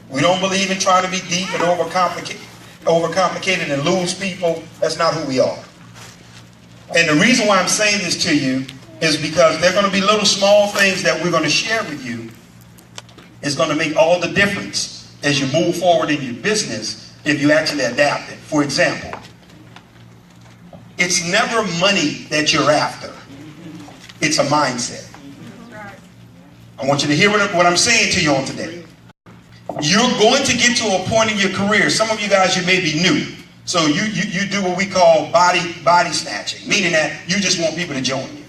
We don't believe in trying to be deep and overcomplicated and lose people. That's not who we are. And the reason why I'm saying this to you is because there are going to be little small things that we're going to share with you. It's going to make all the difference as you move forward in your business if you actually adapt it. For example, it's never money that you're after. It's a mindset. I want you to hear what I'm saying to you on today. You're going to get to a point in your career. Some of you guys, you may be new. So you do what we call body snatching, meaning that you just want people to join you.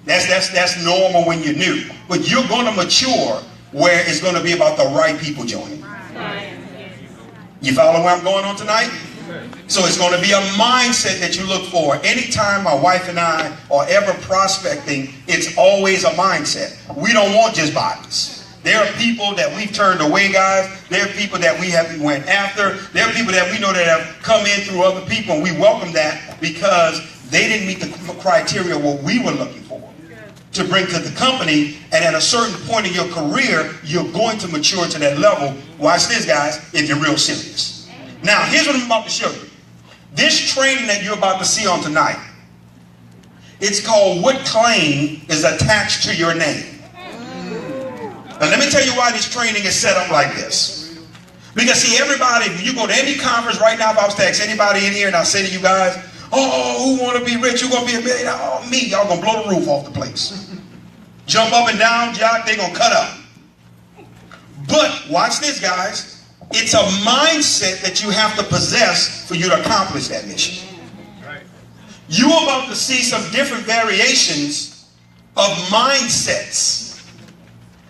That's normal when you're new. But you're going to mature where it's going to be about the right people joining you. You follow where I'm going on tonight? So it's going to be a mindset that you look for. Anytime my wife and I are ever prospecting, it's always a mindset. We don't want just bodies. There are people that we've turned away, guys. There are people that we haven't went after. There are people that we know that have come in through other people, and we welcome that because they didn't meet the criteria what we were looking for to bring to the company. And at a certain point in your career, you're going to mature to that level. Watch this, guys, if you're real serious. Now, here's what I'm about to show you. This training that you're about to see on tonight, it's called What Claim is Attached to Your Name. Now, let me tell you why this training is set up like this. Because, see, everybody, if you go to any conference right now, if I was to ask anybody in here and I say to you guys, oh, who want to be rich? Who going to be a millionaire? Oh, me. Y'all going to blow the roof off the place. Jump up and down, jock, they going to cut up. But, watch this, guys. It's a mindset that you have to possess for you to accomplish that mission. You're about to see some different variations of mindsets.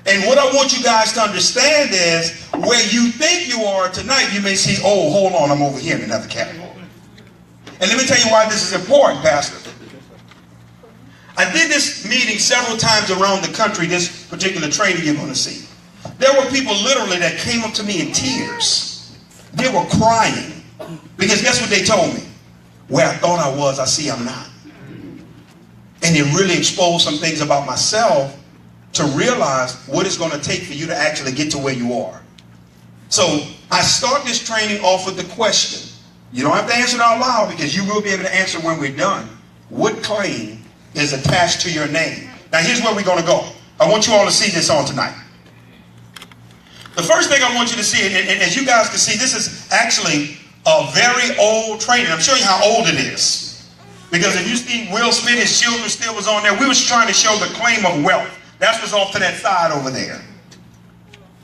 And what I want you guys to understand is where you think you are tonight, you may see, oh, hold on, I'm over here in another category. And let me tell you why this is important, Pastor. I did this meeting several times around the country, this particular training you're going to see. There were people literally that came up to me in tears. They were crying. Because guess what they told me? Where I thought I was, I see I'm not. And it really exposed some things about myself to realize what it's going to take for you to actually get to where you are. So I start this training off with the question. You don't have to answer it out loud because you will be able to answer when we're done. What claim is attached to your name? Now here's where we're going to go. I want you all to see this on tonight. The first thing I want you to see, and as you guys can see, this is actually a very old training. I'm showing you how old it is. Because if you see Will Smith, his children still was on there. We was trying to show the claim of wealth. That's what's off to that side over there.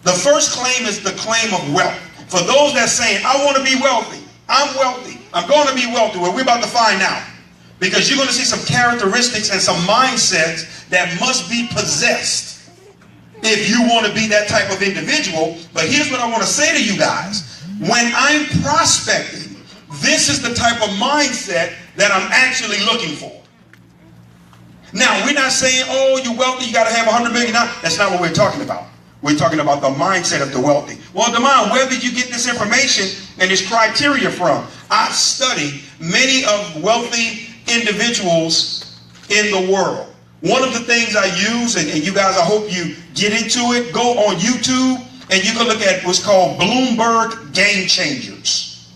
The first claim is the claim of wealth. For those that saying, I want to be wealthy. I'm wealthy. I'm going to be wealthy. Well, we're about to find out. Because you're going to see some characteristics and some mindsets that must be possessed if you want to be that type of individual. But here's what I want to say to you guys. When I'm prospecting, this is the type of mindset that I'm actually looking for. Now, we're not saying, oh, you're wealthy, you got to have $100 million. That's not what we're talking about. We're talking about the mindset of the wealthy. Well, Damon, where did you get this information and this criteria from? I've studied many of wealthy individuals in the world. One of the things I use, and you guys, I hope you get into it, go on YouTube and you can look at what's called Bloomberg Game Changers.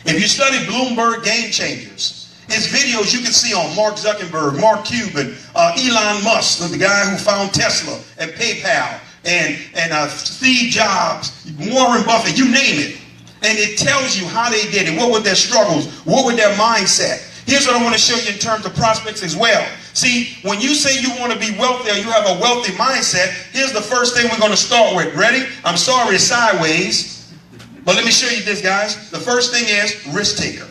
If you study Bloomberg Game Changers, his videos you can see on Mark Zuckerberg, Mark Cuban, Elon Musk, the guy who found Tesla and PayPal, and Steve Jobs, Warren Buffett, you name it. And it tells you how they did it, what were their struggles, what were their mindset. Here's what I want to show you in terms of prospects as well. See, when you say you want to be wealthy or you have a wealthy mindset, here's the first thing we're going to start with. Ready? I'm sorry it's sideways, but let me show you this, guys. The first thing is risk taker.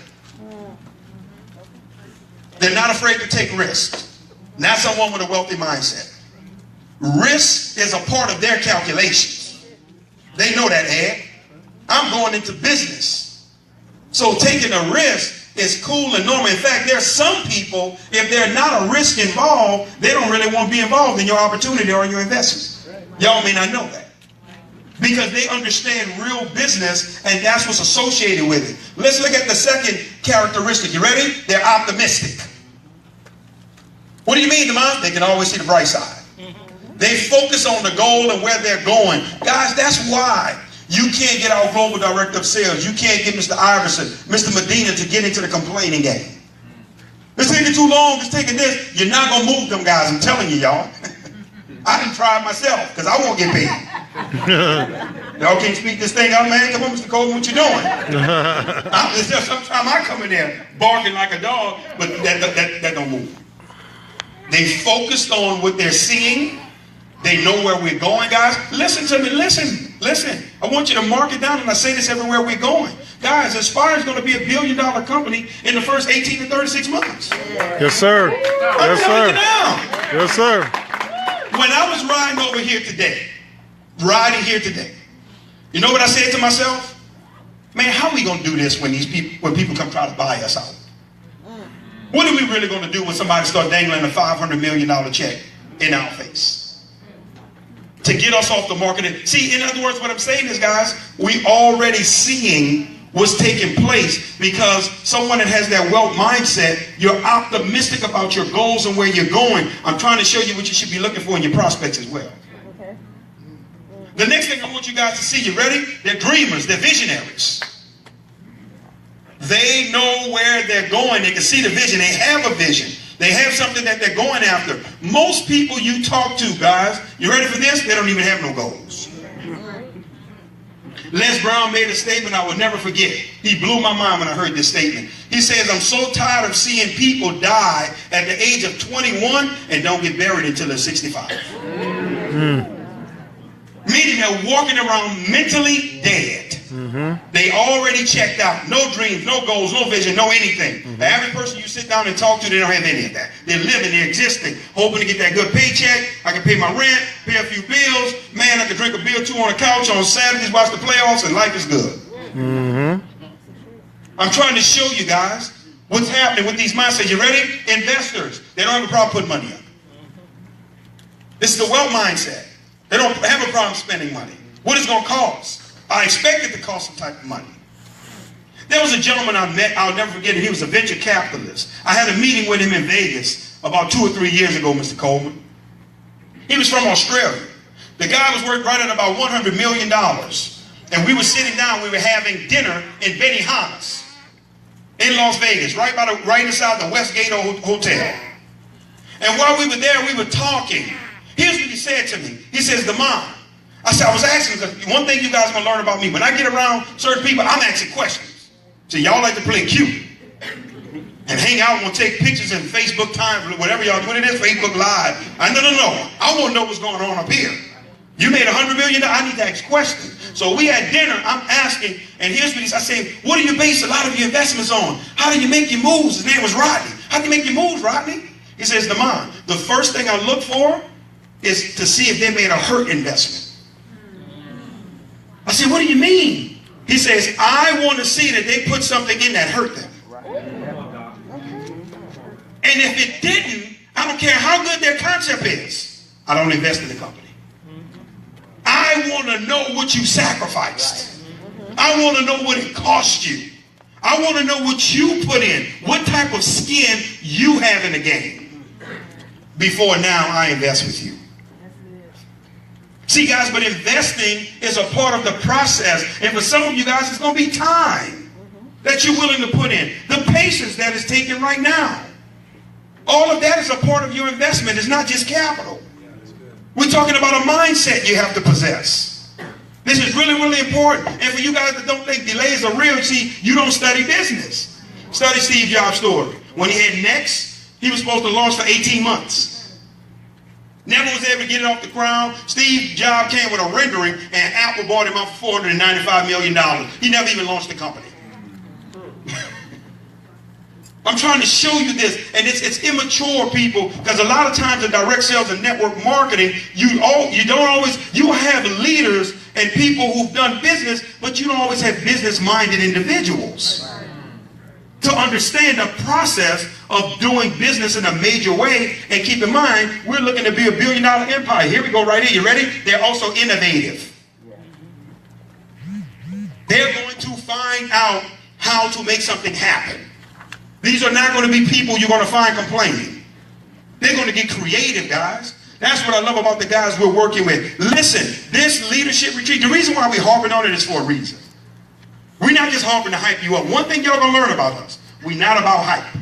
They're not afraid to take risks. That's someone with a wealthy mindset. Risk is a part of their calculations. They know that, Ed. I'm going into business. So taking a risk is cool and normal. In fact, there are some people, if they're not a risk involved, they don't really want to be involved in your opportunity or in your investment. Y'all may not know that. Because they understand real business and that's what's associated with it. Let's look at the second characteristic. You ready? They're optimistic. What do you mean, Demond? They can always see the bright side. They focus on the goal and where they're going. Guys, that's why you can't get our global director of sales. You can't get Mr. Iverson, Mr. Medina to get into the complaining game. It's taking too long. It's taking this. You're not going to move them guys. I'm telling you, y'all. I done tried myself because I won't get paid. Y'all can't speak this thing out, man. Come on, Mr. Coleman, what you doing? Sometimes I come in there barking like a dog, but that don't move. They focused on what they're seeing. They know where we're going, guys. Listen to me. Listen. I want you to mark it down, and I say this everywhere we're going. Guys, Aspire is going to be $1 billion company in the first 18 to 36 months. Yes, sir. Yes, sir. Yes, sir. When I was riding here today, you know what I said to myself? Man, how are we going to do this when people come try to buy us out? What are we really going to do when somebody starts dangling a $500 million check in our face? To get us off the market. See, in other words, what I'm saying is, guys, we already seeing what's taking place because someone that has that wealth mindset, you're optimistic about your goals and where you're going. I'm trying to show you what you should be looking for in your prospects as well. Okay. The next thing I want you guys to see, you ready? They're dreamers, they're visionaries. They know where they're going. They can see the vision. They have a vision. They have something that they're going after. Most people you talk to, guys, you ready for this? They don't even have no goals. Les Brown made a statement I will never forget. He blew my mind when I heard this statement. He says, I'm so tired of seeing people die at the age of 21 and don't get buried until they're 65. Meaning they're walking around mentally dead. They already checked out. No dreams, no goals, no vision, no anything. The average person you sit down and talk to, they don't have any of that. They're living, they're existing, hoping to get that good paycheck. I can pay my rent, pay a few bills. Man, I can drink a beer or two on the couch on Saturdays, watch the playoffs, and life is good. I'm trying to show you guys what's happening with these mindsets. You ready? Investors, they don't have a problem putting money up. This is the wealth mindset. They don't have a problem spending money. What is it going to cost? I expect it to cost some type of money. There was a gentleman I met, I'll never forget it. He was a venture capitalist. I had a meeting with him in Vegas about 2 or 3 years ago, Mr. Coleman. He was from Australia. The guy was worth right at about $100 million. And we were sitting down, we were having dinner in Benihana's in Las Vegas, right inside the Westgate Hotel. And while we were there, we were talking. Here's what he said to me. He says, Damon, I was asking, because one thing you guys are going to learn about me, when I get around certain people, I'm asking questions. So y'all like to play cute and hang out and take pictures in Facebook time, whatever y'all do, what it is, Facebook Live. No. I want to know what's going on up here. You made $100 million, I need to ask questions. So we had dinner, I'm asking, and here's what I said, what do you base a lot of your investments on? How do you make your moves? His name was Rodney. How do you make your moves, Rodney? He says, Damon, the first thing I look for is to see if they made a hurt investment. I said, what do you mean? He says, I want to see that they put something in that hurt them. And if it didn't, I don't care how good their concept is, I don't invest in the company. I want to know what you sacrificed. I want to know what it cost you. I want to know what you put in, what type of skin you have in the game. Before now, I invest with you. See, guys, but investing is a part of the process. And for some of you guys, it's going to be time that you're willing to put in. The patience that is taken right now. All of that is a part of your investment. It's not just capital. We're talking about a mindset you have to possess. This is really, really important. And for you guys that don't think delays are real, see, you don't study business. Study Steve Jobs' story. When he had Next, he was supposed to launch for 18 months. Never was able to get it off the ground. Steve Jobs came with a rendering, and Apple bought him out for $495 million. He never even launched the company. I'm trying to show you this, and it's immature, people, because a lot of times in direct sales and network marketing, you have leaders and people who've done business, but you don't always have business-minded individuals to understand the process of doing business in a major way. And keep in mind, we're looking to be $1 billion empire. Here we go right here. You ready? They're also innovative. They're going to find out how to make something happen. These are not going to be people you're going to find complaining. They're going to get creative, guys. That's what I love about the guys we're working with. Listen, this leadership retreat, the reason why we're harping on it is for a reason. We're not just harping to hype you up. One thing y'all gonna learn about us, we're not about hype.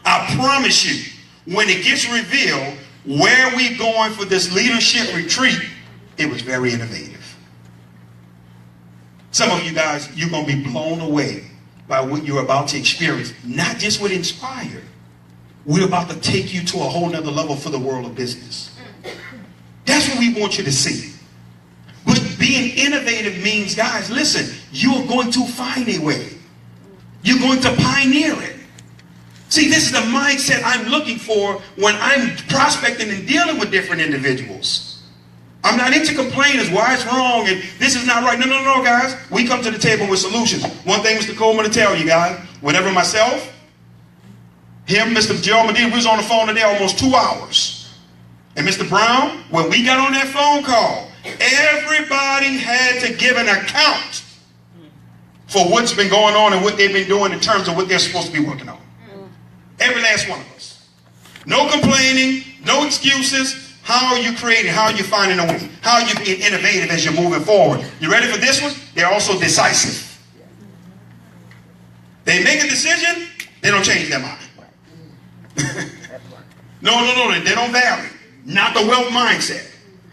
I promise you, when it gets revealed where we're going for this leadership retreat, it was very innovative. Some of you guys, you're gonna be blown away by what you're about to experience, not just with Inspire. We're about to take you to a whole nother level for the world of business. That's what we want you to see. But being innovative means, guys, listen, you're going to find a way. You're going to pioneer it. See, this is the mindset I'm looking for when I'm prospecting and dealing with different individuals. I'm not into complainers, why it's wrong and this is not right. No, no, no, guys. We come to the table with solutions. One thing Mr. Coleman to tell you guys, whenever myself, him, Mr. Joe Medina, we was on the phone today almost 2 hours. And Mr. Brown, when we got on that phone call, everybody had to give an account for what's been going on and what they've been doing in terms of what they're supposed to be working on. Every last one of us. No complaining, no excuses. How are you creating? How are you finding a way? How are you being innovative as you're moving forward? You ready for this one? They're also decisive. They make a decision, they don't change their mind. No, they don't vary. Not the wealth mindset.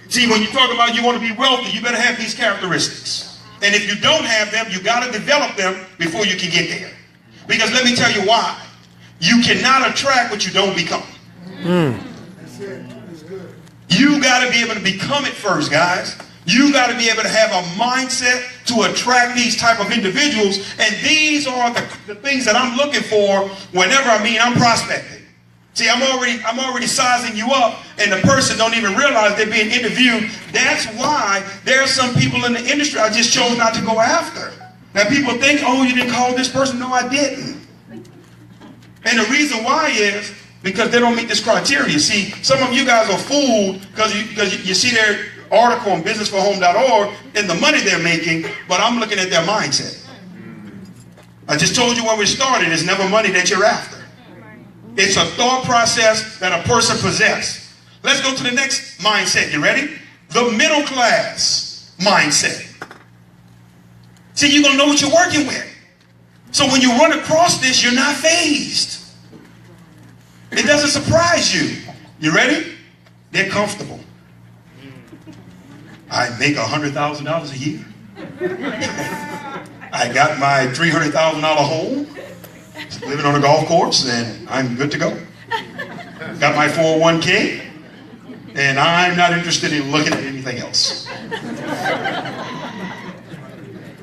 See, when you talk about you want to be wealthy, you better have these characteristics. And if you don't have them, you got to develop them before you can get there. Because let me tell you why. You cannot attract what you don't become. That's it. That's good. You got to be able to become it first, guys. You got to be able to have a mindset to attract these type of individuals. And these are the things that I'm looking for whenever I'm prospecting. See, I'm already sizing you up, and the person don't even realize they're being interviewed. That's why there are some people in the industry I just chose not to go after. Now people think, oh, you didn't call this person. No, I didn't. And the reason why is because they don't meet this criteria. See, some of you guys are fooled because you see their article on businessforhome.org and the money they're making, but I'm looking at their mindset. I just told you when we started, it's never money that you're after. It's a thought process that a person possesses. Let's go to the next mindset. You ready? The middle class mindset. See, you're going to know what you're working with. So when you run across this, you're not fazed. It doesn't surprise you. You ready? They're comfortable. I make $100,000 a year. I got my $300,000 home. Living on a golf course, and I'm good to go. Got my 401k, and I'm not interested in looking at anything else.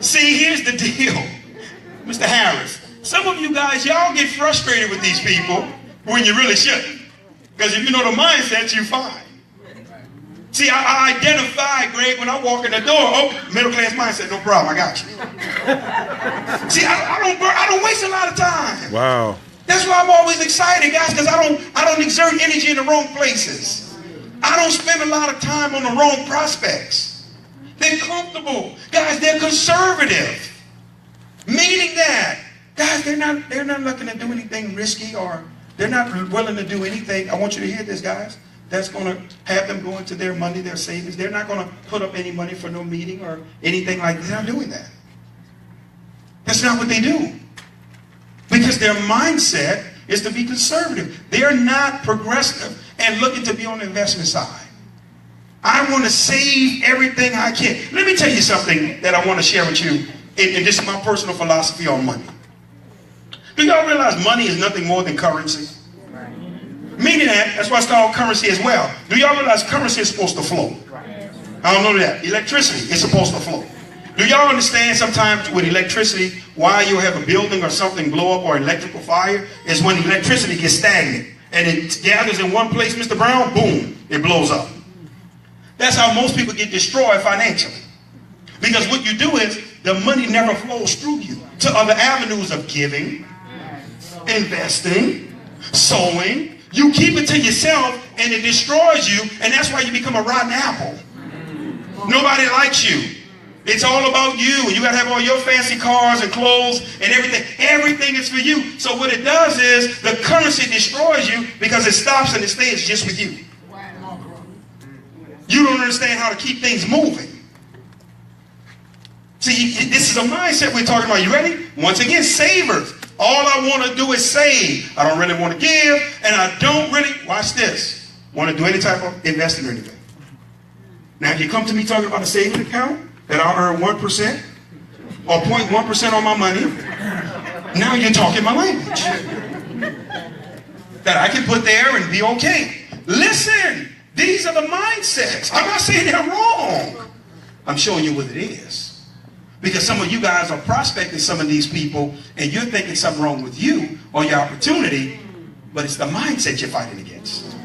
See, here's the deal, Mr. Harris. Some of you guys, y'all get frustrated with these people when you really shouldn't. Because if you know the mindset, you're fine. See, I identify, Greg, when I walk in the door. Oh, middle class mindset, no problem, I got you. See, I don't waste a lot of time. Wow. That's why I'm always excited, guys, because I don't exert energy in the wrong places. I don't spend a lot of time on the wrong prospects. They're comfortable. Guys, they're conservative. Meaning that, guys, they're not looking to do anything risky, or they're not willing to do anything. I want you to hear this, guys. That's going to have them go into their money, their savings. They're not going to put up any money for no meeting or anything like that. They're not doing that. That's not what they do. Because their mindset is to be conservative. They're not progressive and looking to be on the investment side. I want to save everything I can. Let me tell you something that I want to share with you. And this is my personal philosophy on money. Do y'all realize money is nothing more than currency? Meaning that's why it's called currency as well. Do y'all realize currency is supposed to flow? I don't know that. Electricity is supposed to flow. Do y'all understand sometimes with electricity why you have a building or something blow up or electrical fire? Is when electricity gets stagnant and it gathers in one place, Mr. Brown, boom, it blows up. That's how most people get destroyed financially. Because what you do is the money never flows through you to other avenues of giving, investing, sowing. You keep it to yourself and it destroys you, and that's why you become a rotten apple. Nobody likes you. It's all about you, and you got to have all your fancy cars and clothes and everything. Everything is for you. So what it does is the currency destroys you because it stops and it stays just with you. You don't understand how to keep things moving. See, this is a mindset we're talking about. You ready? Once again, savers. All I want to do is save. I don't really want to give, and I don't really, watch this, want to do any type of investing or anything. Now, if you come to me talking about a saving account that I'll earn 1% or 0.1% on my money, now you're talking my language. That I can put there and be okay. Listen, these are the mindsets. I'm not saying they're wrong. I'm showing you what it is. Because some of you guys are prospecting some of these people and you're thinking something wrong with you or your opportunity, but it's the mindset you're fighting against.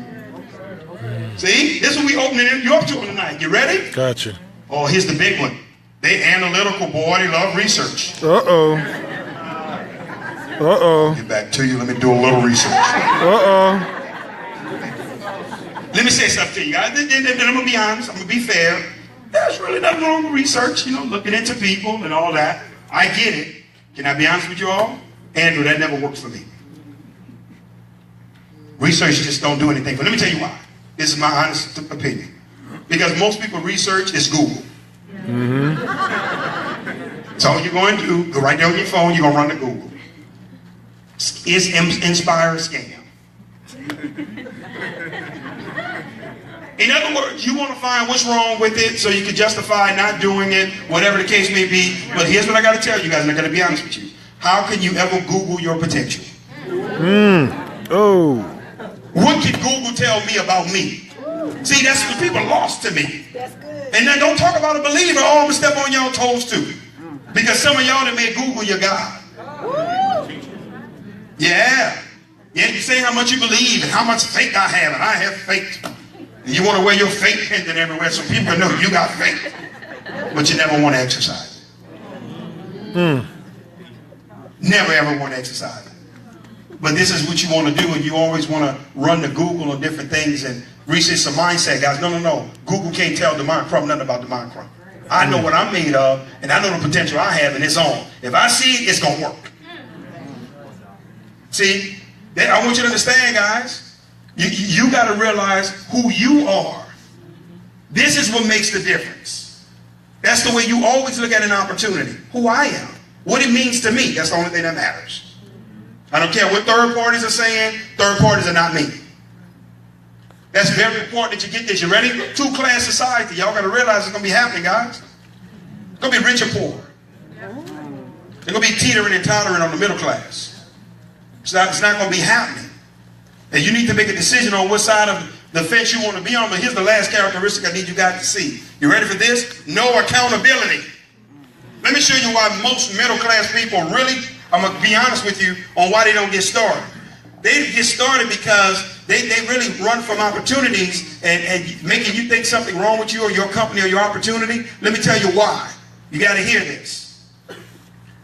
See, this is what we opening you up to tonight. You ready? Gotcha. Oh, here's the big one. They analytical, boy. They love research. Uh-oh. Uh-oh. Get back to you. Let me do a little research. Uh-oh. Let me say something to you guys. Then I'm going to be honest. I'm going to be fair. There's really nothing wrong with research, looking into people and all that. I get it. Can I be honest with you all? Andrew, that never works for me. Research just don't do anything. But let me tell you why. This is my honest opinion. Because most people research is Google. Mm-hmm. That's all you're going to do. Go right there on your phone. You're going to run to Google. Is Inspire a scam? In other words, you want to find what's wrong with it so you can justify not doing it, whatever the case may be. But here's what I got to tell you guys, and I got to be honest with you. How can you ever Google your potential? Oh. What can Google tell me about me? See, that's what people lost to me. That's good. And then don't talk about a believer. Oh, I'm going to step on y'all toes too. Because some of y'all that may Google your God. Yeah. Yeah, you say how much you believe and how much faith I have, and I have faith. And you want to wear your faith pendant everywhere so people know you got faith. But you never want to exercise it. Never ever want to exercise it. But this is what you want to do, and you always want to run to Google on different things and research some mindset, guys. No. Google can't tell the mind Crump nothing about the mind Crump. I know what I'm made of, and I know the potential I have, and it's on. If I see it, it's going to work. See, I want you to understand, guys. You got to realize who you are. This is what makes the difference. That's the way you always look at an opportunity. Who I am. What it means to me. That's the only thing that matters. I don't care what third parties are saying. Third parties are not me. That's very important that you get this. You ready? Two-class society. Y'all got to realize it's going to be happening, guys. It's going to be rich and poor. It's going to be teetering and tottering on the middle class. It's not going to be happening. And you need to make a decision on what side of the fence you want to be on. But here's the last characteristic I need you guys to see. You ready for this? No accountability. Let me show you why most middle-class people really, I'm going to be honest with you, on why they don't get started. They get started because they really run from opportunities and making you think something wrong with you or your company or your opportunity. Let me tell you why. You got to hear this.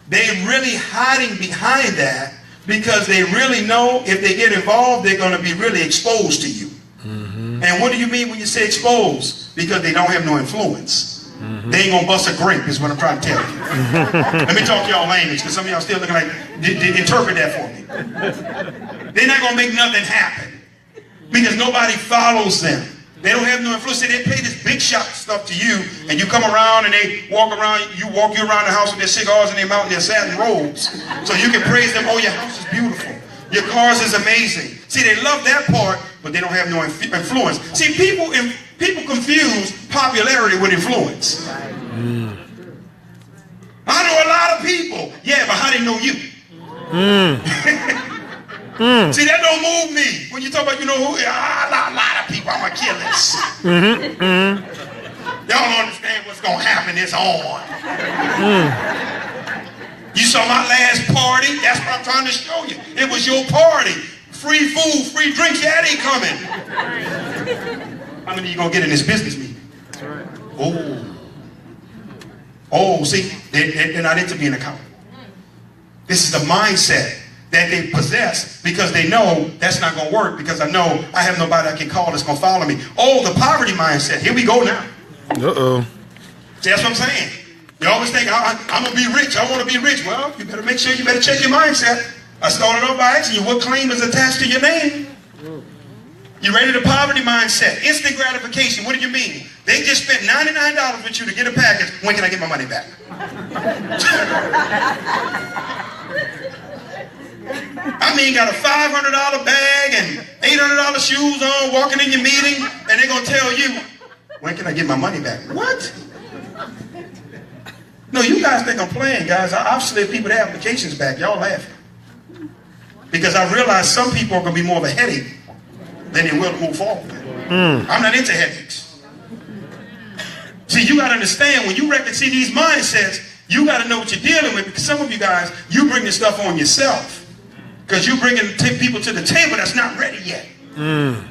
They're really hiding behind that because they really know if they get involved, they're going to be really exposed to you. Mm-hmm. And what do you mean when you say exposed? Because they don't have no influence. Mm-hmm. They ain't going to bust a grape is what I'm trying to tell you. Let me talk y'all language because some of y'all still looking like, interpret that for me. They're not going to make nothing happen because nobody follows them. They don't have no influence. They pay this big shot stuff to you, and you come around and they walk around, you around the house with their cigars in their mouth and their satin robes. So you can praise them, oh, your house is beautiful. Your cars is amazing. See, they love that part, but they don't have no influence. See, people confuse popularity with influence. I know a lot of people. Yeah, but how they know you? See, that don't move me. When you talk about, you know who, a lot of people, I'm going to kill this. Y'all don't understand what's going to happen. It's on. You saw my last party. That's what I'm trying to show you. It was your party. Free food, free drinks. Yeah, they coming. How many of you going to get in this business meeting? That's right. Oh, see, they're not into being accountable. This is the mindset that they possess because they know that's not going to work because I know I have nobody I can call that's going to follow me. Oh, the poverty mindset. Here we go now. Uh-oh. See, that's what I'm saying. You always think, I'm going to be rich. I want to be rich. Well, you better make sure you better check your mindset. I started off by asking you what claim is attached to your name. You ready to poverty mindset? Instant gratification. What do you mean? They just spent $99 with you to get a package. When can I get my money back? I mean, got a $500 bag and $800 shoes on, walking in your meeting, and they're going to tell you, when can I get my money back? What? No, you guys think I'm playing, guys. I've slid people their applications back. Y'all laughing. Because I realize some people are going to be more of a headache than they will to move forward. I'm not into headaches. See, you got to understand, when you see these mindsets, you got to know what you're dealing with. Because some of you guys, you bring this stuff on yourself. Because you're bringing people to the table that's not ready yet. And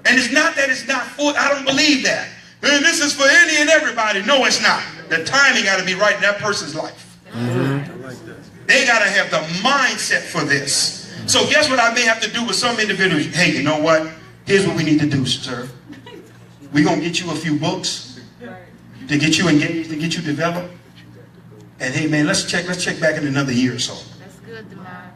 it's not that it's not full. I don't believe that. And this is for any and everybody. No, it's not. The timing got to be right in that person's life. They got to have the mindset for this. So guess what I may have to do with some individuals? Hey, you know what? Here's what we need to do, sir. We're going to get you a few books to get you engaged, to get you developed. And hey, man, let's check back in another year or so. That's good, Demar.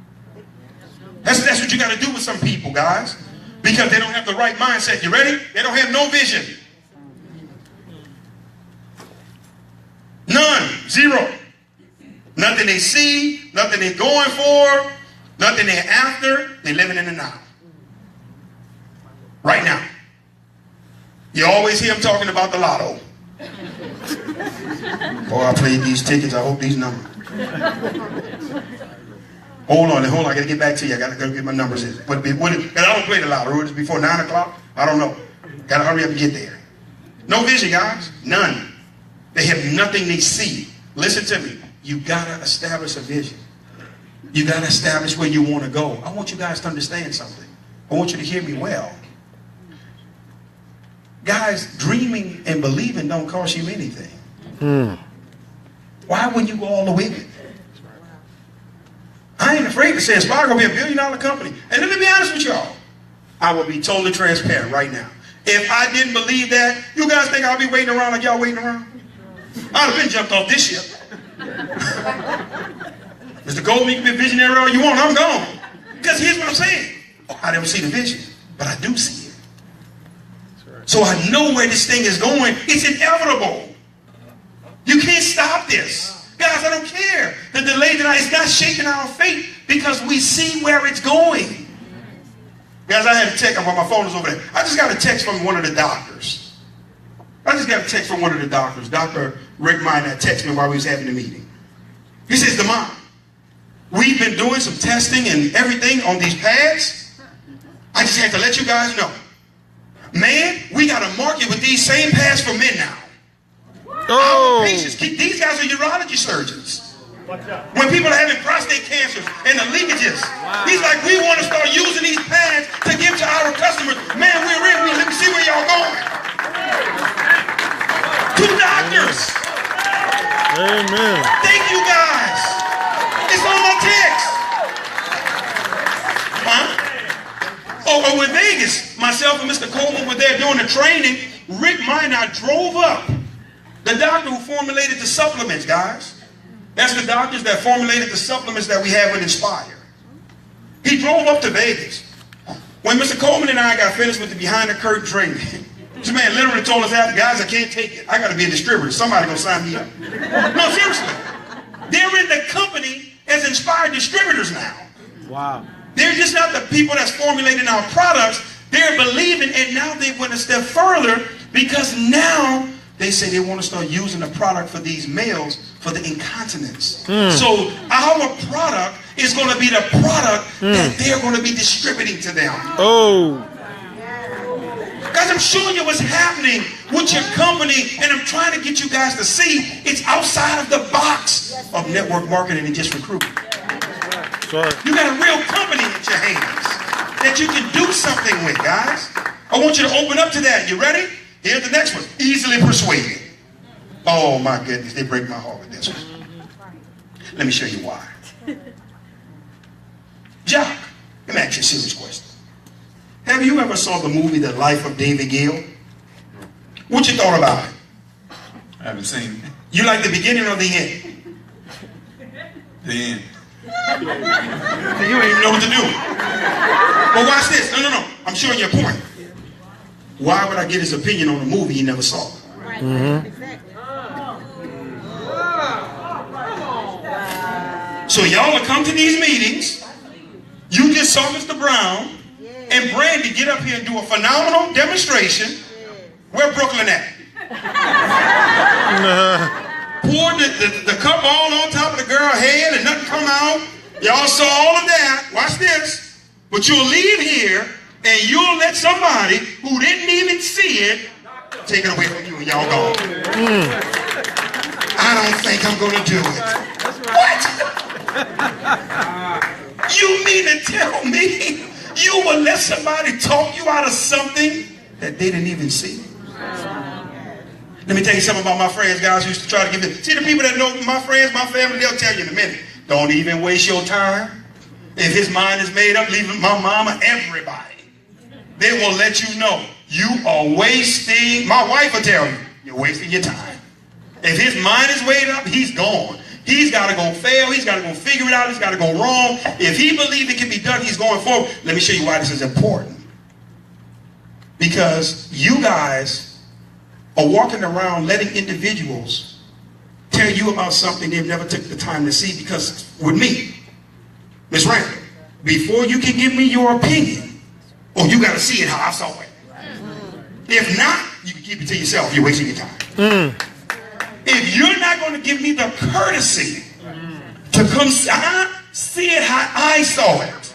That's what you got to do with some people, guys. Because they don't have the right mindset. You ready? They don't have no vision. None. Zero. Nothing they see, nothing they're going for, nothing they're after. They're living in the now. Right now. You always hear them talking about the lotto. Boy, I played these tickets. I hope these numbers. Hold on, I got to get back to you. I got to go get my numbers in. But I don't play the lotto. It's before 9 o'clock. I don't know. Got to hurry up and get there. No vision, guys. None. They have nothing they see. Listen to me. You got to establish a vision. You got to establish where you want to go. I want you guys to understand something. I want you to hear me well. Guys, dreaming and believing don't cost you anything. Why wouldn't you go all the way with it? I ain't afraid to say Aspire going to be $1 billion company. And let me be honest with y'all. I will be totally transparent right now. If I didn't believe that, you guys think I'll be waiting around like y'all waiting around? I'd have been jumped off this ship. Mr. Goldman, you can be a visionary all you want. I'm gone. Because here's what I'm saying. I don't see the vision, but I do see it. So I know where this thing is going. It's inevitable. You can't stop this. Guys, I don't care. The delay tonight is not shaking our fate because we see where it's going. Guys, I had a text. My phone is over there. I just got a text from one of the doctors. Dr. Rick Miner texted me while we was having the meeting. He says, Demar, we've been doing some testing and everything on these pads. I just had to let you guys know. Man, we got a market with these same pads for men now. Our patients, these guys are urology surgeons. When people are having prostate cancers and the leakages, he's like, we want to start using these pads to give to our customers. Man, we're in. Let me see where y'all going. 2 doctors. Amen. Thank you guys. It's on my text. Oh, with Vegas, myself and Mr. Coleman were there doing the training. Rick Miner drove up. The doctor who formulated the supplements, guys. That's the doctors that formulated the supplements that we have with Inspire. He drove up to Vegas. When Mr. Coleman and I got finished with the behind the curtain training, this man literally told us after, guys, I can't take it. I got to be a distributor. Somebody gonna sign me up. No, seriously. They're in the company as Inspire distributors now. Wow. They're just not the people that's formulating our products. They're believing, and now they went a step further because now they say they want to start using the product for these males for the incontinence. So our product is going to be the product that they're going to be distributing to them. Oh. Guys, I'm showing you what's happening with your company, and I'm trying to get you guys to see it's outside of the box of network marketing and just recruiting. Sorry. You got a real company in your hands that you can do something with, guys. I want you to open up to that. You ready? Here's the next one. Easily persuaded. Oh my goodness, they break my heart with this one. Let me show you why. Jock, let me ask you a serious question. Have you ever saw the movie The Life of David Gill? What you thought about it? I haven't seen it. You like the beginning or the end? The end. You don't even know what to do. Well, watch this. No. I'm showing you a point. why would I get his opinion on a movie he never saw? So y'all will come to these meetings. You just saw Mr. Brown and Brandy get up here and do a phenomenal demonstration. Where Brooklyn at? Poured the cup all on top of the girl's head and nothing come out. Y'all saw all of that. Watch this. But you'll leave here and you'll let somebody who didn't even see it take it away from you and y'all gone. I don't think I'm going to do it. What? You mean to tell me you will let somebody talk you out of something that they didn't even see? Let me tell you something about my friends, guys, who used to try to give it. See, the people that know my friends, my family, they'll tell you in a minute. Don't even waste your time. If his mind is made up, leave my mama, everybody. They will let you know you are wasting. My wife will tell you, you're wasting your time. If his mind is made up, he's gone. He's got to go fail. He's got to go figure it out. He's got to go wrong. If he believes it can be done, he's going forward. Let me show you why this is important. Because you guys are walking around letting individuals tell you about something they've never took the time to see. Because with me, Miss Randall, before you can give me your opinion, you got to see it how I saw it. If not, you can keep it to yourself. You're wasting your time. If you're not going to give me the courtesy to come see it how I saw it,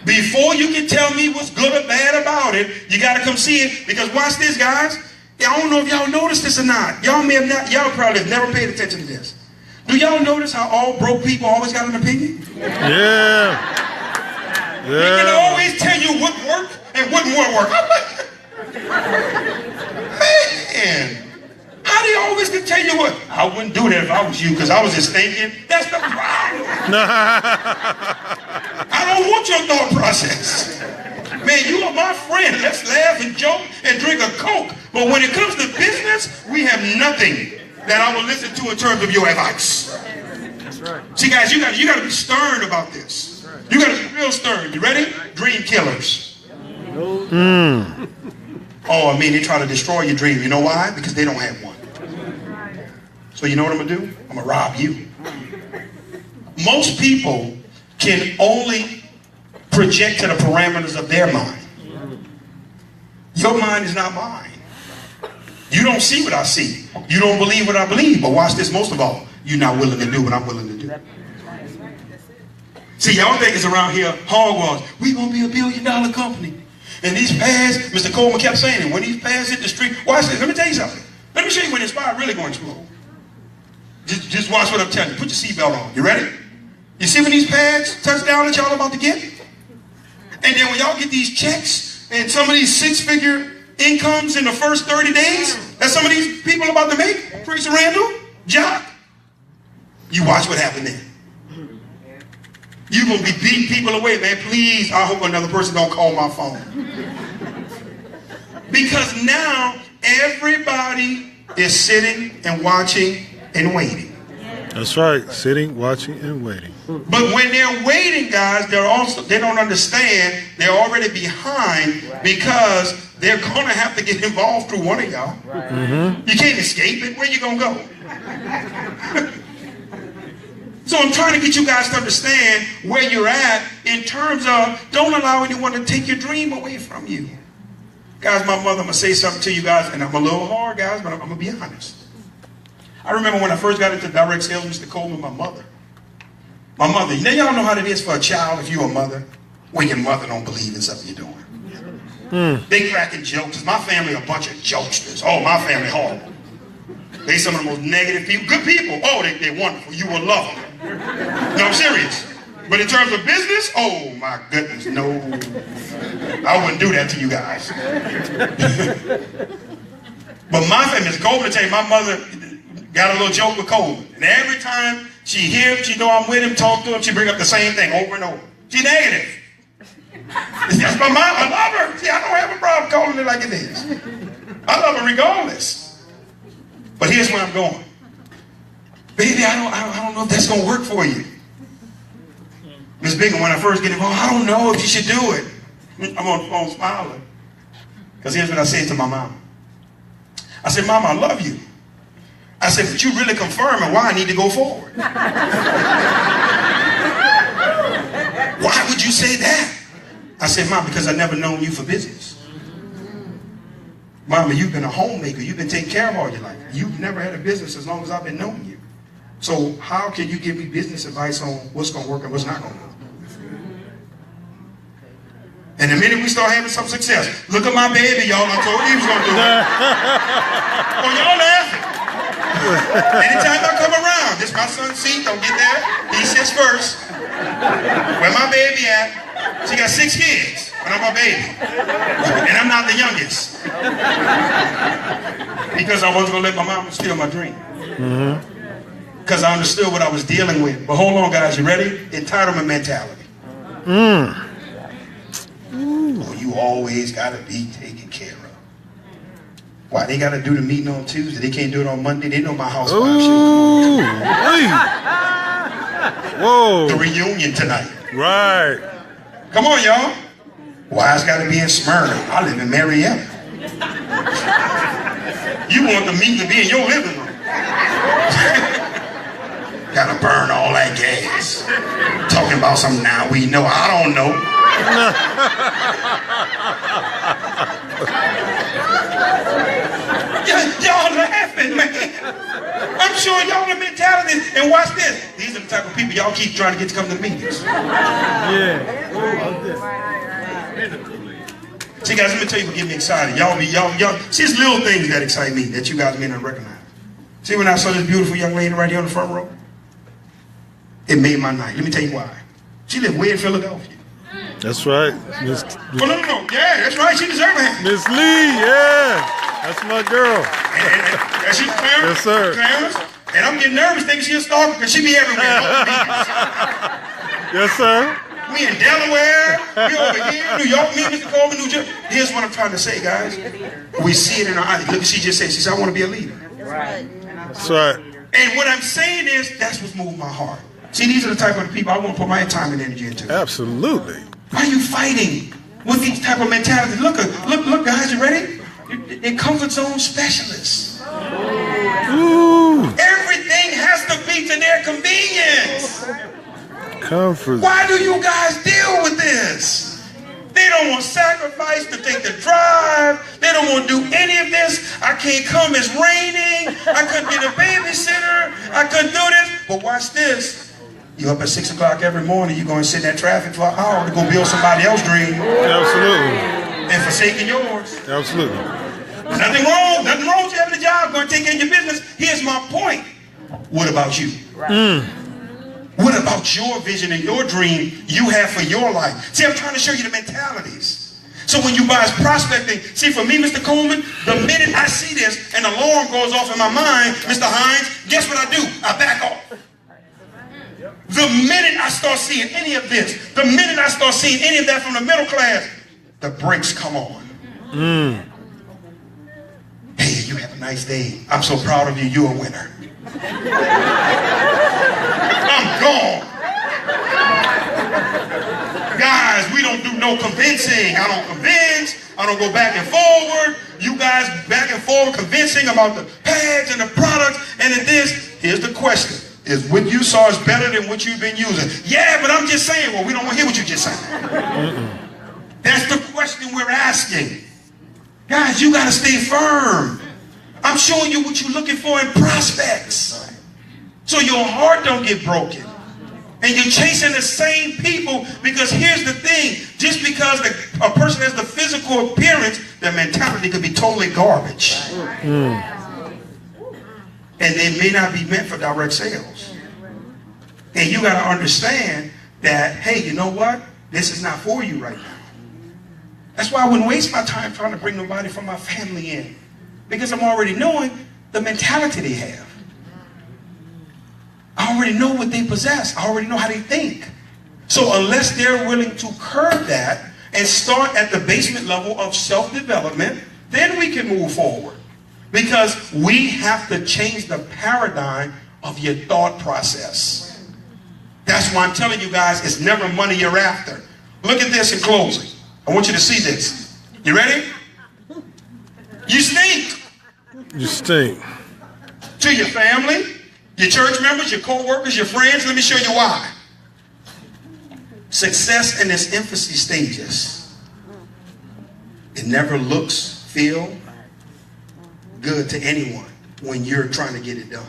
before you can tell me what's good or bad about it, you got to come see it. Because watch this, guys. I don't know if y'all noticed this or not. Y'all may have not. Y'all probably have never paid attention to this. Do y'all notice how all broke people always got an opinion? Yeah. They can always tell you what worked and what won't work. Man. How do you always can tell you what? I wouldn't do that if I was you because I was just thinking. That's the problem. I don't want your thought process. Man, you are my friend. Let's laugh and joke and drink a Coke. But when it comes to business, we have nothing that I will listen to in terms of your advice. That's right. See, guys, you got to be stern about this. Right. You got to be real stern. You ready? Dream killers. Oh, I mean, they try to destroy your dream. You know why? Because they don't have one. So you know what I'm going to do? I'm going to rob you. Most people can only project to the parameters of their mind. Your mind is not mine. You don't see what I see. You don't believe what I believe. But watch this, most of all, you're not willing to do what I'm willing to do. See, y'all think it's around here, hogwash. We're going to be $1 billion company. And these pads, Mr. Coleman kept saying it, when these pads hit the street, watch this, let me tell you something. Let me show you when Inspire really going to explode. Just watch what I'm telling you. Put your seatbelt on. You ready? You see when these pads touch down that y'all about to get? And then when y'all get these checks and some of these six-figure incomes in the first 30 days that some of these people are about to make, Tracy Randall, Jock, you watch what happened then. You're going to be beating people away, man. Please, I hope another person don't call my phone. Because now everybody is sitting and watching and waiting. That's right. Sitting, watching, and waiting. But when they're waiting, guys, they don't understand they're already behind because they're going to have to get involved through one of y'all. You can't escape it. Where you going to go? So I'm trying to get you guys to understand where you're at in terms of don't allow anyone to take your dream away from you. Guys, my mother, I'm going to say something to you guys, and I'm a little hard, guys, but I'm going to be honest. I remember when I first got into direct sales, Mr. Coleman, my mother, now y'all know how it is for a child if you're a mother, when your mother don't believe in something you're doing. They cracking jokes. My family a bunch of jokesters. Oh, my family horrible. They some of the most negative people. Good people. Oh, they're wonderful. You will love them. No, I'm serious. But in terms of business, oh my goodness, no. I wouldn't do that to you guys. But my family, Mr. Coleman, tell you, my mother got a little joke with Coleman. And every time she hear him, she know I'm with him, talk to him, she bring up the same thing over and over. She negative. That's my mom. I love her. See, I don't have a problem calling it like it is. I love her regardless. But here's where I'm going. Baby, I don't know if that's going to work for you. Miss Bigger, when I first get involved, I don't know if you should do it. I'm on the phone smiling. Because here's what I said to my mom. I said, Mama, I love you. I said, but you really confirming why I need to go forward. Why would you say that? I said, Mom, because I never known you for business. Mama, you've been a homemaker. You've been taking care of all your life. You've never had a business as long as I've been knowing you. So how can you give me business advice on what's going to work and what's not going to work? And the minute we start having some success, look at my baby, y'all. I told you he was going to do it. Oh, y'all laughing. Anytime I come around, this my son's seat, don't get there. He sits first. Where my baby at? She got 6 kids, but I'm my baby. And I'm not the youngest. Because I wasn't going to let my mama steal my dream. Because I understood what I was dealing with. But hold on, guys, you ready? Entitlement mentality. Oh, you always got to be taken care of. Why, they got to do the meeting on Tuesday. They can't do it on Monday. They know my house wife shit. Whoa. The reunion tonight. Right. Come on, y'all. Wives got to be in Smyrna. I live in Marietta. You want the meeting to be in your living room. Got to burn all that gas. Talking about something now we know. I don't know. Y'all laughing, man. I'm sure y'all have mentality. And watch this. These are the type of people y'all keep trying to get to come to the meetings. Yeah. See, guys, let me tell you what get me excited. Y'all. See, it's little things that excite me that you guys may not recognize. See, when I saw this beautiful young lady right here on the front row, it made my night. Let me tell you why. She lived way in Philadelphia. That's right. No. Yeah, that's right. She deserves it. Miss Lee, yeah. That's my girl. And she's Clarence. Yes, sir. Clarence. And I'm getting nervous thinking she's a stalker because she be everywhere. Yes, sir. We in Delaware. We over here. New York. Me and Mr. Coleman, New Jersey. Here's what I'm trying to say, guys. We see it in her eyes. Look what she just said. She said, I want to be a leader. That's right. And what I'm saying is, that's what's moving my heart. See, these are the type of people I want to put my time and energy into. Absolutely. Why are you fighting with these type of mentality? Look, guys, you ready? They're comfort zone specialists. Ooh. Everything has to be to their convenience. Comfort. Why do you guys deal with this? They don't want sacrifice to take the drive. They don't want to do any of this. I can't come, it's raining. I couldn't get a babysitter. I couldn't do this. But watch this. You up at 6 o'clock every morning, you're going to sit in that traffic for an hour to go build somebody else's dream. Absolutely. And forsaking yours. Absolutely. Nothing wrong with you having a job, going to take care of your business. Here's my point. What about you? What about your vision and your dream you have for your life? See, I'm trying to show you the mentalities. So when you guys prospecting, see, for me, Mr. Coleman, the minute I see this, an alarm goes off in my mind, Mr. Hines, guess what I do? I back off. The minute I start seeing any of this, the minute I start seeing any of that from the middle class, the brakes come on. Hey, you have a nice day. I'm so proud of you. You're a winner. I'm gone. Guys, we don't do no convincing. I don't convince. I don't go back and forward. You guys back and forward convincing about the pads and the products and this. Here's the question. Is what you saw is better than what you've been using? Yeah, but I'm just saying. Well, we don't want to hear what you just said. That's the question we're asking. Guys, you got to stay firm. I'm showing you what you're looking for in prospects. So your heart don't get broken. And you're chasing the same people because here's the thing. Just because a person has the physical appearance, their mentality could be totally garbage. And they may not be meant for direct sales. And you got to understand that, hey, you know what? This is not for you right now. That's why I wouldn't waste my time trying to bring nobody from my family in. Because I'm already knowing the mentality they have. I already know what they possess. I already know how they think. So unless they're willing to curb that and start at the basement level of self-development, then we can move forward. Because we have to change the paradigm of your thought process. That's why I'm telling you guys, it's never money you're after. Look at this in closing. I want you to see this. You ready? You stink. You stink. To your family, your church members, your co-workers, your friends. Let me show you why. Success in its infancy stages. It never looks, feel good to anyone when you're trying to get it done.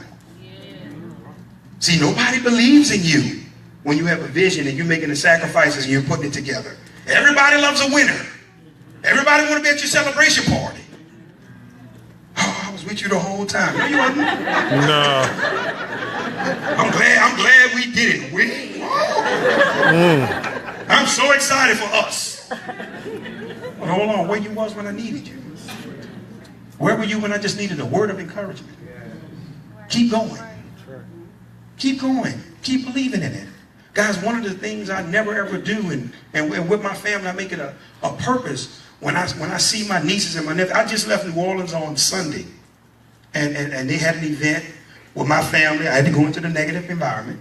See, nobody believes in you when you have a vision and you're making the sacrifices and you're putting it together. Everybody loves a winner. Everybody want to be at your celebration party. Oh, I was with you the whole time. No, you wasn't. No. I'm glad we did it. I'm so excited for us. But hold on, where you was when I needed you? Where were you when I just needed a word of encouragement? Keep going. Keep going. Keep believing in it. Guys, one of the things I never ever do, and with my family, I make it a purpose. When I see my nieces and my nephews, I just left New Orleans on Sunday, and they had an event with my family. I had to go into the negative environment.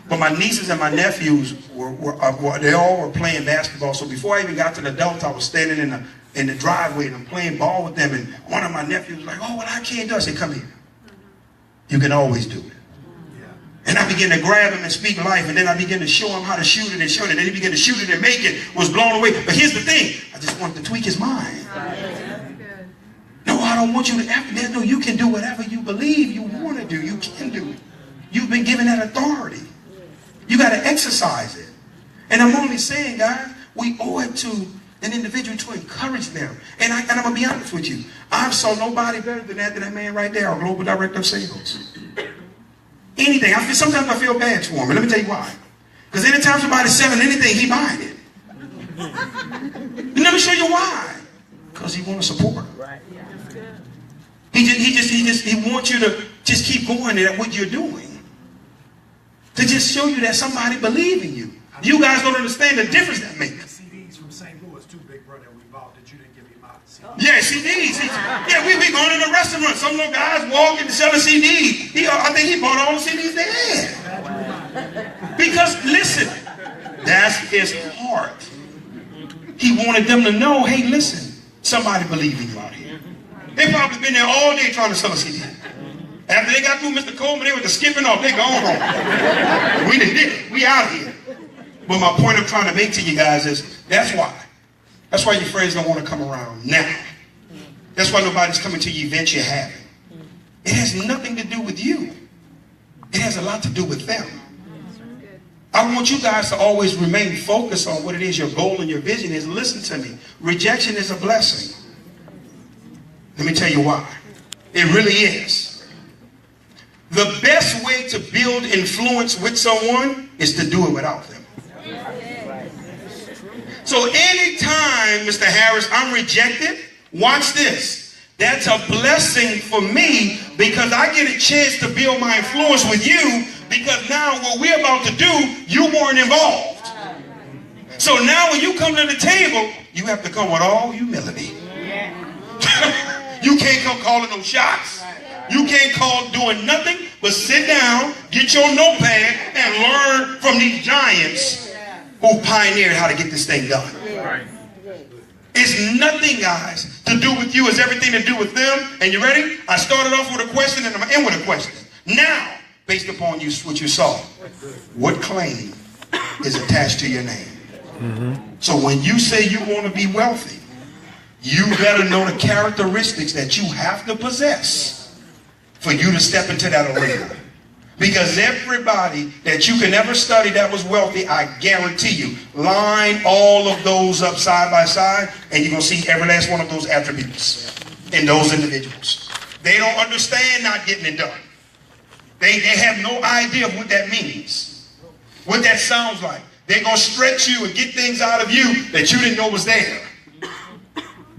But my nieces and my nephews they all were playing basketball. So before I even got to the adults, I was standing in the driveway and I'm playing ball with them. And one of my nephews was like, "Oh, well, I can't do it." I said, "Come here. You can always do it." And I began to grab him and speak life, and then I began to show him how to shoot it and show it, and then he began to shoot it and make it, was blown away. But here's the thing, I just wanted to tweak his mind. No, I don't want you to ever, no, you can do whatever you believe you want to do. You can do it. You've been given that authority. You got to exercise it. And I'm only saying, guys, we owe it to an individual to encourage them. And I'm going to be honest with you. I saw nobody better than that man right there, our global director of sales. Anything. Sometimes I feel bad for him. And let me tell you why. Because anytime somebody's selling anything, he buying it. Let me show you why. Because he wants to support him. Right. He wants you to just keep going at what you're doing. To just show you that somebody believes in you. You guys don't understand the difference that makes. CDs from St. Louis too, big brother, we bought that you didn't give me my CD. Yeah, CDs. Yeah, we be going in the restaurant. Some little guys walking to sell a CD. I think he bought all the CDs they had. Because listen, that's his heart. He wanted them to know, hey, listen, somebody believes in you out here. They probably been there all day trying to sell a CD. After they got through Mr. Coleman, they were just skipping off. They gone home. We done did it. We out here. But my point I'm trying to make to you guys is, that's why. That's why your friends don't want to come around now. That's why nobody's coming to your event you're having. It has nothing to do with you. It has a lot to do with them. I want you guys to always remain focused on what it is your goal and your vision is. Listen to me. Rejection is a blessing. Let me tell you why. It really is. The best way to build influence with someone is to do it without them. So anytime, Mr. Harris, I'm rejected, watch this. That's a blessing for me because I get a chance to build my influence with you because now what we're about to do, you weren't involved. So now when you come to the table, you have to come with all humility. You can't come calling no shots. You can't call doing nothing but sit down, get your notepad, and learn from these giants who pioneered how to get this thing done. It's nothing, guys, to do with you. It's everything to do with them. And you ready? I started off with a question and I'm going to end with a question. Now, based upon what you saw, what claim is attached to your name? So when you say you want to be wealthy, you better know the characteristics that you have to possess for you to step into that arena. Because everybody that you can ever study that was wealthy, I guarantee you, line all of those up side by side, and you're going to see every last one of those attributes in those individuals. They don't understand not getting it done. They have no idea of what that means, what that sounds like. They're going to stretch you and get things out of you that you didn't know was there.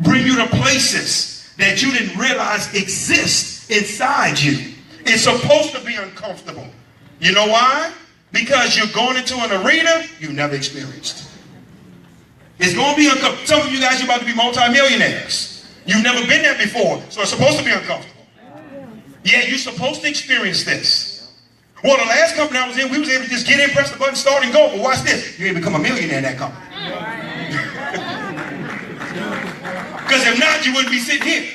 Bring you to places that you didn't realize exist inside you. It's supposed to be uncomfortable. You know why? Because you're going into an arena you never experienced. It's going to be uncomfortable. Some of you guys are about to be multimillionaires. You've never been there before, so it's supposed to be uncomfortable. Yeah, you're supposed to experience this. Well, the last company I was in, we was able to just get in, press the button, start, and go. But watch this. You ain't become a millionaire in that company. Because if not, you wouldn't be sitting here.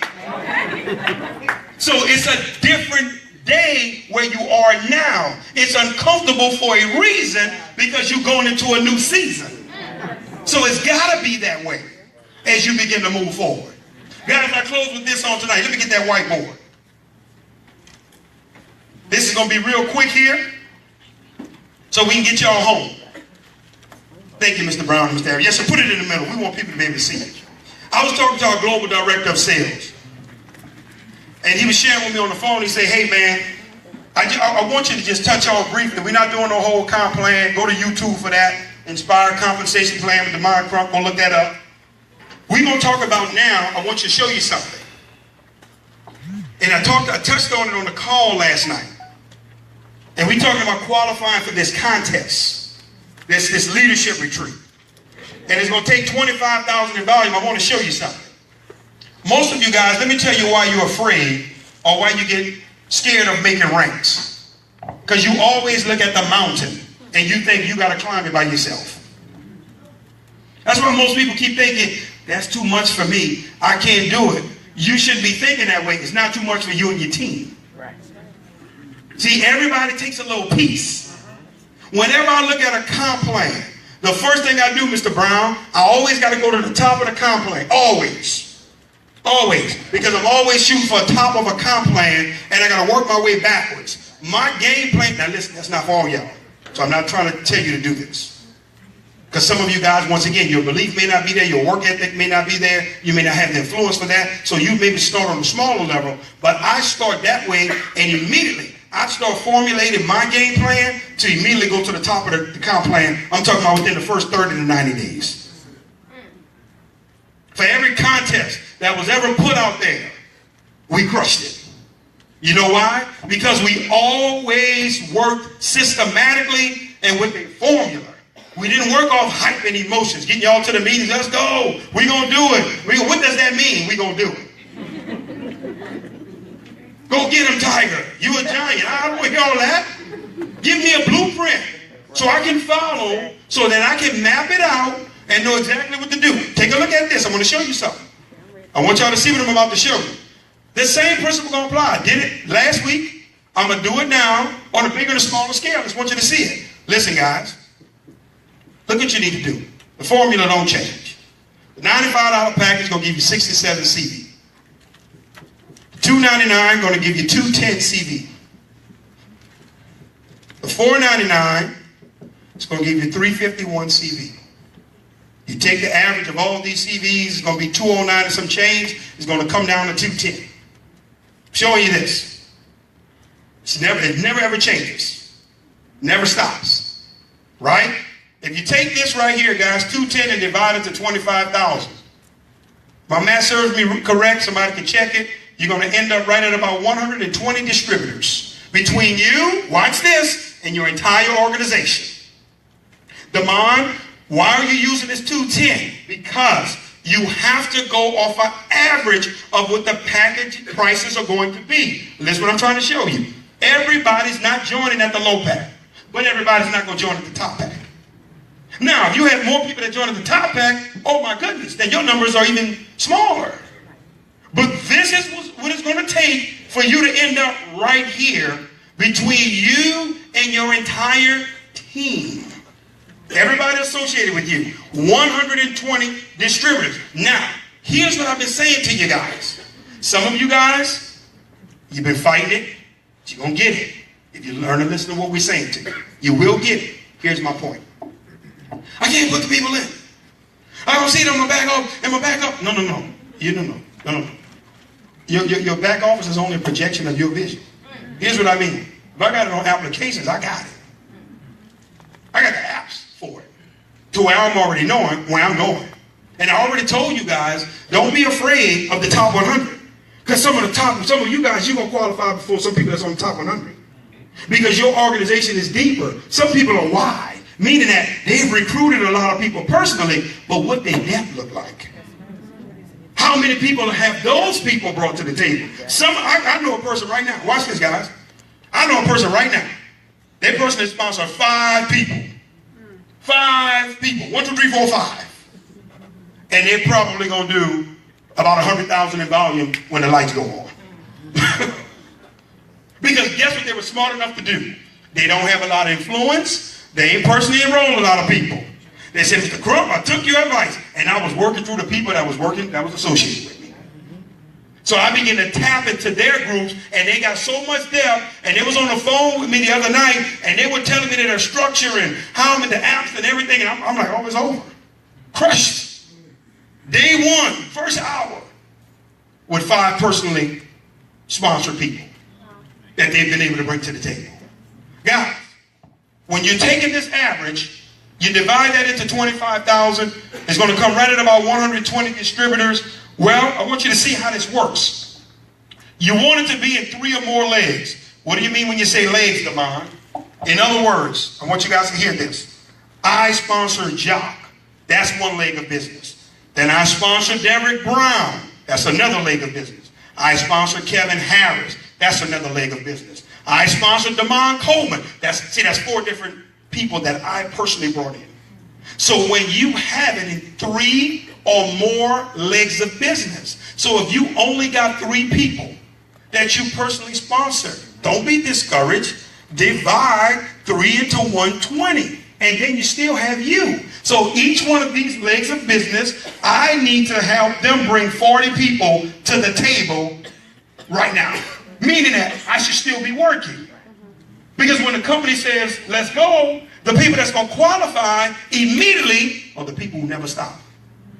So it's a different day where you are now. It's uncomfortable for a reason because you're going into a new season. So it's got to be that way as you begin to move forward. Guys, I close with this on tonight. Let me get that whiteboard. This is going to be real quick here so we can get y'all home. Thank you, Mr. Brown and Mr. Harris. Yes, so put it in the middle. We want people to be able to see it. I was talking to our global director of sales. And he was sharing with me on the phone. He said, hey, man, I want you to just touch on briefly. We're not doing no whole comp plan. Go to YouTube for that. Inspire Compensation Plan with the mind Crump. Go look that up. We're going to talk about now. I want you to show you something. And I touched on it on the call last night. And we're talking about qualifying for this contest, this leadership retreat. And it's going to take $25,000 in volume. I want to show you something. Most of you guys, let me tell you why you're afraid or why you get scared of making ranks. Because you always look at the mountain and you think you got to climb it by yourself. That's why most people keep thinking, that's too much for me. I can't do it. You shouldn't be thinking that way. It's not too much for you and your team. Right. See, everybody takes a little piece. Whenever I look at a comp plan, the first thing I do, Mr. Brown, I always got to go to the top of the comp plan. Always. Always. Because I'm always shooting for the top of a comp plan and I got to work my way backwards. My game plan, now listen, that's not for all y'all. So I'm not trying to tell you to do this. Because some of you guys, once again, your belief may not be there, your work ethic may not be there, you may not have the influence for that, so you maybe start on a smaller level, but I start that way and immediately I start formulating my game plan to immediately go to the top of the comp plan. I'm talking about within the first 30 to 90 days. For every contest that was ever put out there, we crushed it. You know why? Because we always worked systematically and with a formula. We didn't work off hype and emotions. Getting y'all to the meetings, let's go. We're going to do it. What does that mean? We're going to do it. Go get him, Tiger. You a giant. I don't want to hear all that. Give me a blueprint so I can follow, so that I can map it out and know exactly what to do. Take a look at this. I'm going to show you something. I want y'all to see what I'm about to show you. This same principle going to apply. I did it last week. I'm going to do it now on a bigger and a smaller scale. I just want you to see it. Listen, guys. Look what you need to do. The formula don't change. The $95 package is going to give you 67 CV. The $299 going to give you 210 CV. The $499 is going to give you 351 CV. You take the average of all these CVs, it's going to be 209 and some change. It's going to come down to 210. I'm showing you this. It never ever changes. Never stops. Right? If you take this right here, guys, 210 and divide it to 25,000. My math serves me correct, somebody can check it. You're going to end up right at about 120 distributors between you, watch this, and your entire organization. Damon, why are you using this 210? Because you have to go off an average of what the package prices are going to be. That's what I'm trying to show you. Everybody's not joining at the low pack, but everybody's not going to join at the top pack. Now, if you have more people that join at the top pack, oh my goodness, then your numbers are even smaller. But this is what it's going to take for you to end up right here between you and your entire team. Everybody associated with you. 120 distributors. Now, here's what I've been saying to you guys. Some of you guys, you've been fighting it, but you're going to get it. If you learn to listen to what we're saying to you, you will get it. Here's my point. I can't put the people in. I don't see it on my back off and my back up. No. No. Your back office is only a projection of your vision. Here's what I mean. If I got it on applications, I got it. I got the apps for it. To where I'm already knowing where I'm going. And I already told you guys, don't be afraid of the top 100. Because some of you guys, you're going to qualify before some people that's on the top 100. Because your organization is deeper. Some people are wide. Meaning that they've recruited a lot of people personally, but what their depth look like. How many people have those people brought to the table? I know a person right now. Watch this, guys. I know a person right now. That person has sponsored 5 people. 5 people. 1, 2, 3, 4, 5. And they're probably going to do about 100,000 in volume when the lights go on. Because guess what they were smart enough to do? They don't have a lot of influence. They ain't personally enrolled a lot of people. They said, Mr. Crump, I took your advice. And I was working through the people that was associated with me. So I began to tap into their groups, and they got so much depth, and they was on the phone with me the other night, and they were telling me their structure and how I'm in the apps and everything, and I'm like, oh, it's over. Crushed. Day one, first hour, with 5 personally sponsored people that they've been able to bring to the table. Guys, when you're taking this average, you divide that into 25,000, it's going to come right at about 120 distributors. Well, I want you to see how this works. You want it to be in 3 or more legs. What do you mean when you say legs, Damon? In other words, I want you guys to hear this. I sponsor Jock. That's one leg of business. Then I sponsor Derek Brown. That's another leg of business. I sponsor Kevin Harris. That's another leg of business. I sponsor Damon Coleman. That's 4 different people that I personally brought in. So when you have it in 3 or more legs of business. So if you only got 3 people that you personally sponsor, don't be discouraged. Divide 3 into 120. And then you still have you. So each one of these legs of business, I need to help them bring 40 people to the table right now. Meaning that I should still be working. Because when the company says, let's go, the people that's going to qualify immediately are the people who never stop.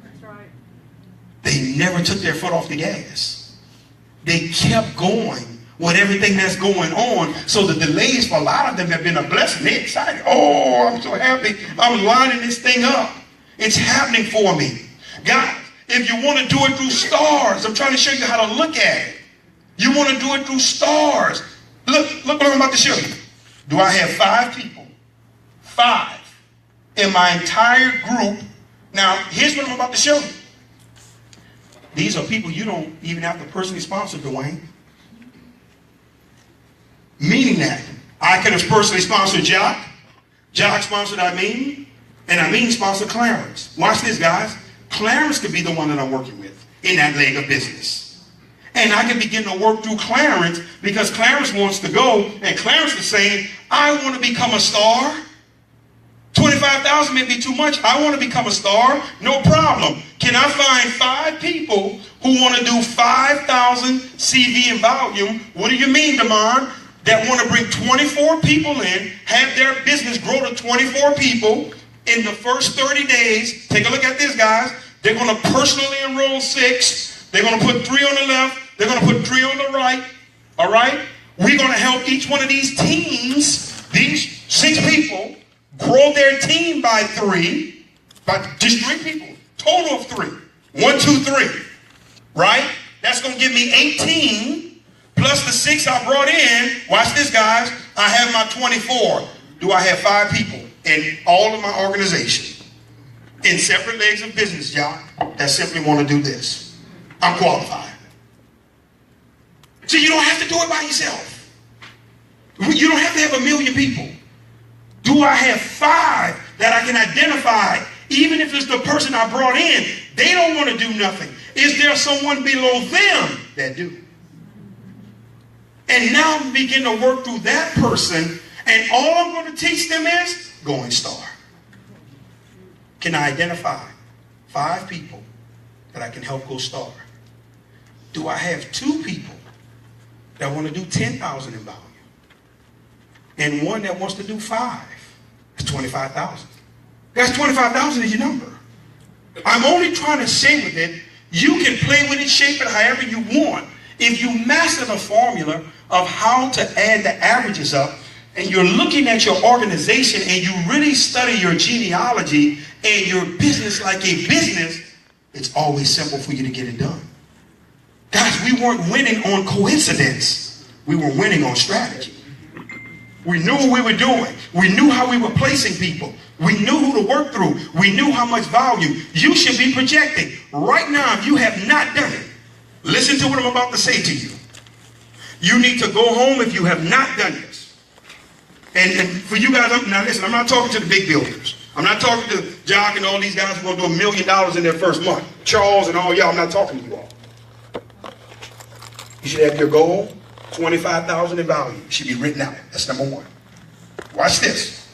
That's right. They never took their foot off the gas. They kept going with everything that's going on. So the delays for a lot of them have been a blessing. They're excited. Oh, I'm so happy. I'm lining this thing up. It's happening for me. Guys, if you want to do it through stars, I'm trying to show you how to look at it. You want to do it through stars. Look what I'm about to show you. Do I have 5 people? 5 in my entire group. Now, here's what I'm about to show you. These are people you don't even have to personally sponsor, Dwayne. Meaning that I could have personally sponsored Jock. Jock sponsored Amin. And Amin sponsored Clarence. Watch this, guys. Clarence could be the one that I'm working with in that leg of business. And I can begin to work through Clarence because Clarence wants to go. And Clarence is saying, I want to become a star. 25,000 may be too much. I want to become a star. No problem. Can I find 5 people who want to do 5,000 CV in volume? What do you mean, Damon? That want to bring 24 people in, have their business grow to 24 people in the first 30 days. Take a look at this, guys. They're going to personally enroll 6. They're going to put 3 on the left. They're going to put 3 on the right. All right? We're going to help each one of these teams, these 6 people, grow their team by 3. By just 3 people. Total of 3. 1, 2, 3. Right? That's going to give me 18. Plus the 6 I brought in. Watch this, guys. I have my 24. Do I have 5 people in all of my organization? In separate legs of business, y'all, that simply want to do this. I'm qualified. So you don't have to do it by yourself. You don't have to have 1 million people. Do I have 5 that I can identify, even if it's the person I brought in? They don't want to do nothing. Is there someone below them that do? And now I'm beginning to work through that person, and all I'm going to teach them is going star. Can I identify 5 people that I can help go star? Do I have 2 people that want to do 10,000 in volume? And 1 that wants to do 5? That's 25,000. That's 25,000 is your number. I'm only trying to say with it, you can play with it, shape it however you want. If you master the formula of how to add the averages up, and you're looking at your organization and you really study your genealogy and your business like a business, it's always simple for you to get it done. Guys, we weren't winning on coincidence. We were winning on strategy. We knew what we were doing. We knew how we were placing people. We knew who to work through. We knew how much volume you should be projecting. Right now, if you have not done it, listen to what I'm about to say to you. You need to go home if you have not done this. And for you guys, now listen, I'm not talking to the big builders. I'm not talking to Jock and all these guys who are going to do $1 million in their first month. Charles and all y'all, I'm not talking to you all. You should have your goal, $25,000 in value. It should be written out. That's number one. Watch this.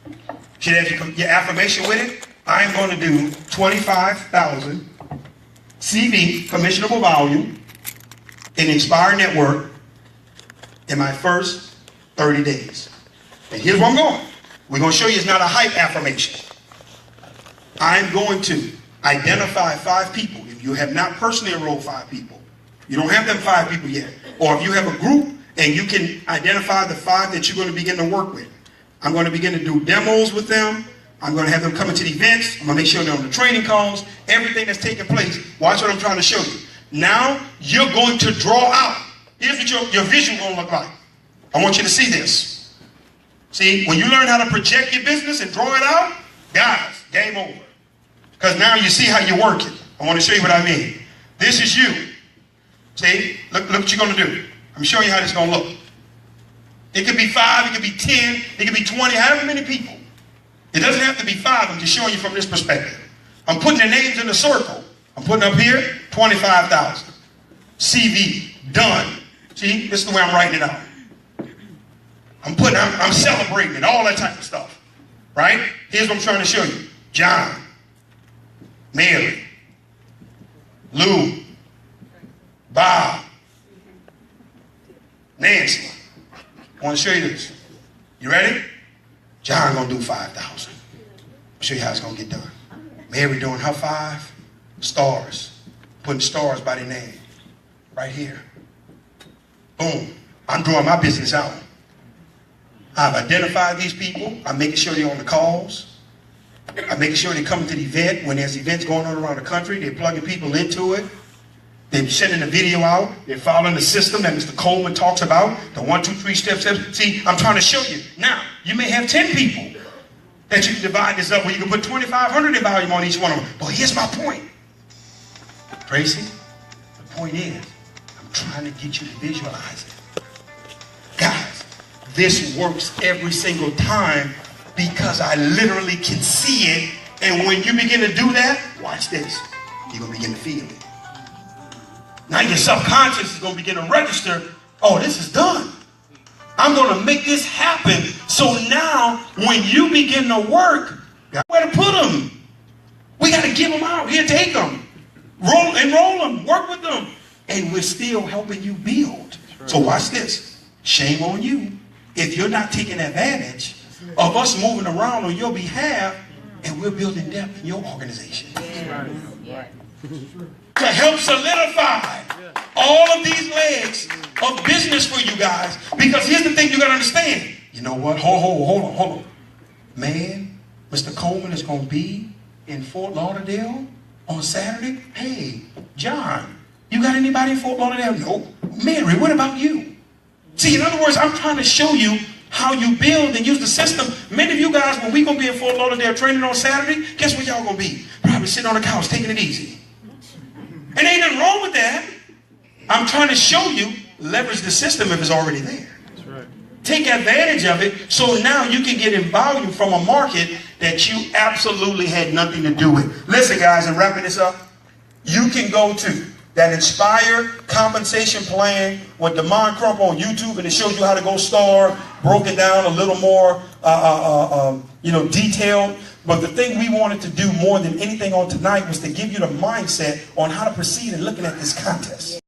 You should have your affirmation with it. I'm going to do 25,000 CV, commissionable volume, in Inspire Network in my first 30 days. And here's where I'm going. We're going to show you it's not a hype affirmation. I'm going to identify 5 people. If you have not personally enrolled 5 people, you don't have them 5 people yet. Or if you have a group and you can identify the 5 that you're going to begin to work with. I'm going to begin to do demos with them. I'm going to have them come into the events. I'm going to make sure they're on the training calls. Everything that's taking place. Watch what I'm trying to show you. Now, you're going to draw out. Here's what your vision will look like. I want you to see this. See, when you learn how to project your business and draw it out, guys, game over. Because now you see how you're working. I want to show you what I mean. This is you. See, look what you're going to do. I'm showing you how this is going to look. It could be 5, it could be 10, it could be 20, however many people. It doesn't have to be 5. I'm just showing you from this perspective. I'm putting their names in a circle. I'm putting up here 25,000. CV done. See, this is the way I'm writing it out. I'm celebrating it, all that type of stuff. Right? Here's what I'm trying to show you. John, Mary, Lou, Bob, Nancy. I want to show you this. You ready? John gonna do 5,000. I'll show you how it's gonna get done. Mary doing her 5 stars, putting stars by their name, right here. Boom. I'm drawing my business out. I've identified these people. I'm making sure they're on the calls. I'm making sure they come to the event. When there's events going on around the country, they're plugging people into it. They're sending the video out. They're following the system that Mr. Coleman talks about, the 1, 2, 3 steps. See, I'm trying to show you. Now, you may have 10 people that you can divide this up where you can put 2,500 in volume on each one of them. But here's my point. Tracy, the point is, I'm trying to get you to visualize it. Guys, this works every single time because I literally can see it. And when you begin to do that, watch this. You're going to begin to feel it. Now your subconscious is going to begin to register, oh, this is done. I'm going to make this happen. So now when you begin to work, where to put them? We got to give them out. Here, take them. Enroll them. Work with them. And we're still helping you build. So watch this. Shame on you if you're not taking advantage of us moving around on your behalf and we're building depth in your organization. To help solidify all of these legs of business for you guys. Because here's the thing you got to understand. You know what? Hold on. Man, Mr. Coleman is going to be in Fort Lauderdale on Saturday. Hey, John, you got anybody in Fort Lauderdale? No. Mary, what about you? See, in other words, I'm trying to show you how you build and use the system. Many of you guys, when we're going to be in Fort Lauderdale training on Saturday, guess where y'all going to be? Probably sitting on the couch taking it easy. And ain't nothing wrong with that. I'm trying to show you, leverage the system if it's already there. That's right. Take advantage of it so now you can get in volume from a market that you absolutely had nothing to do with. Listen, guys, and wrapping this up, you can go to that Inspire compensation plan with Crump on YouTube, and it shows you how to go star, broken down a little more, detailed. But the thing we wanted to do more than anything on tonight was to give you the mindset on how to proceed in looking at this contest.